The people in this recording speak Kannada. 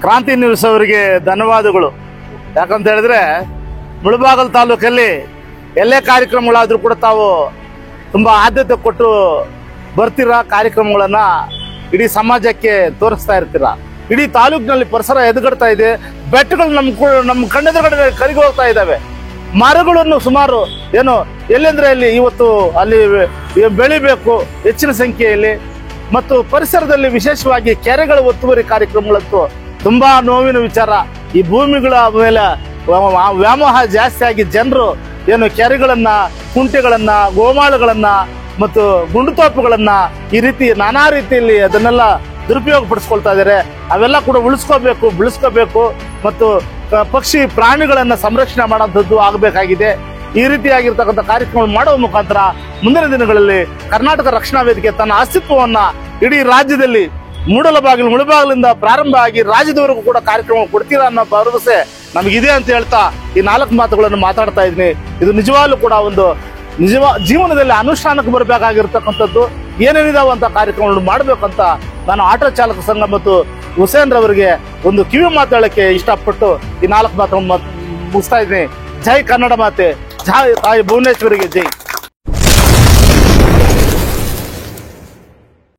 ಕ್ರಾಂತಿ ನ್ಯೂಸ್ ಅವರಿಗೆ ಧನ್ಯವಾದಗಳು. ಯಾಕಂತ ಹೇಳಿದ್ರೆ ಮುಳಬಾಗಿಲು ತಾಲೂಕಲ್ಲಿ ಎಲ್ಲೇ ಕಾರ್ಯಕ್ರಮಗಳಾದ್ರೂ ಕೂಡ ತಾವು ತುಂಬಾ ಆದ್ಯತೆ ಕೊಟ್ಟು ಬರ್ತೀರಾ, ಕಾರ್ಯಕ್ರಮಗಳನ್ನ ಇಡೀ ಸಮಾಜಕ್ಕೆ ತೋರಿಸ್ತಾ ಇರ್ತೀರಾ. ಇಡೀ ತಾಲೂಕಿನಲ್ಲಿ ಪರಿಸರ ಎದುಗಡ್ತಾ ಇದೆ. ಬೆಟ್ಟಗಳು ನಮ್ಮ ಕಣ್ಣೆದುರುಗಡೆ ಕರಗಿ ಹೋಗ್ತಾ ಇದ್ದಾವೆ. ಮರಗಳನ್ನು ಸುಮಾರು ಏನು ಎಲ್ಲೆಂದ್ರೆ ಅಲ್ಲಿ ಇವತ್ತು ಅಲ್ಲಿ ಬೆಳಿಬೇಕು ಹೆಚ್ಚಿನ ಸಂಖ್ಯೆಯಲ್ಲಿ. ಮತ್ತು ಪರಿಸರದಲ್ಲಿ ವಿಶೇಷವಾಗಿ ಕೆರೆಗಳ ಒತ್ತುವರಿ ಕಾರ್ಯಕ್ರಮಗಳಂತೂ ತುಂಬಾ ನೋವಿನ ವಿಚಾರ. ಈ ಭೂಮಿಗಳ ಮೇಲೆ ವ್ಯಾಮೋಹ ಜಾಸ್ತಿ ಆಗಿ ಜನರು ಏನು ಕೆರೆಗಳನ್ನ, ಕುಂಟೆಗಳನ್ನ, ಗೋಮಾಳಗಳನ್ನ ಮತ್ತು ಗುಂಡುತೋಪುಗಳನ್ನ ಈ ರೀತಿ ನಾನಾ ರೀತಿಯಲ್ಲಿ ಅದನ್ನೆಲ್ಲ ದುರುಪಯೋಗ ಪಡಿಸ್ಕೊಳ್ತಾ ಇದ್ದಾರೆ. ಅವೆಲ್ಲ ಕೂಡ ಉಳಿಸ್ಕೋಬೇಕು, ಬೆಳೆಸ್ಕೋಬೇಕು ಮತ್ತು ಪಕ್ಷಿ ಪ್ರಾಣಿಗಳನ್ನ ಸಂರಕ್ಷಣೆ ಮಾಡೋಂಥದ್ದು ಆಗಬೇಕಾಗಿದೆ. ಈ ರೀತಿಯಾಗಿರ್ತಕ್ಕಂಥ ಕಾರ್ಯಕ್ರಮ ಮಾಡುವ ಮುಖಾಂತರ ಮುಂದಿನ ದಿನಗಳಲ್ಲಿ ಕರ್ನಾಟಕ ರಕ್ಷಣಾ ವೇದಿಕೆ ತನ್ನ ಅಸ್ತಿತ್ವವನ್ನ ಇಡೀ ರಾಜ್ಯದಲ್ಲಿ ಮುಳಬಾಗಿಲಿಂದ ಪ್ರಾರಂಭ ಆಗಿ ರಾಜ್ಯದವರೆಗೂ ಕೂಡ ಕಾರ್ಯಕ್ರಮ ಕೊಡ್ತೀರಾ ಅನ್ನೋ ಭರವಸೆ ನಮಗಿದೆ ಅಂತ ಹೇಳ್ತಾ ಈ 4 ಮಾತುಗಳನ್ನು ಮಾತಾಡ್ತಾ ಇದ್ದೀನಿ. ಇದು ನಿಜವಾಗ್ಲೂ ಕೂಡ ಒಂದು ಜೀವನದಲ್ಲಿ ಅನುಷ್ಠಾನಕ್ಕೆ ಬರಬೇಕಾಗಿರ್ತಕ್ಕಂಥದ್ದು. ಏನೇನಿದಾವಂತ ಕಾರ್ಯಕ್ರಮಗಳನ್ನು ಮಾಡಬೇಕಂತ ನಾನು ಆಟೋ ಚಾಲಕ ಸಂಘ ಮತ್ತು ಹುಸೇನ್ ರವರಿಗೆ ಒಂದು ಕಿವಿ ಮಾತಾಡಕ್ಕೆ ಇಷ್ಟಪಟ್ಟು ಈ 4 ಮಾತುಗಳನ್ನು ಮುಗಿಸ್ತಾ ಇದ್ದೀನಿ. ಜೈ ಕನ್ನಡ ಮಾತೆ, ಜೈ ತಾಯಿ ಭುವನೇಶ್ವರಿಗೆ ಜೈ.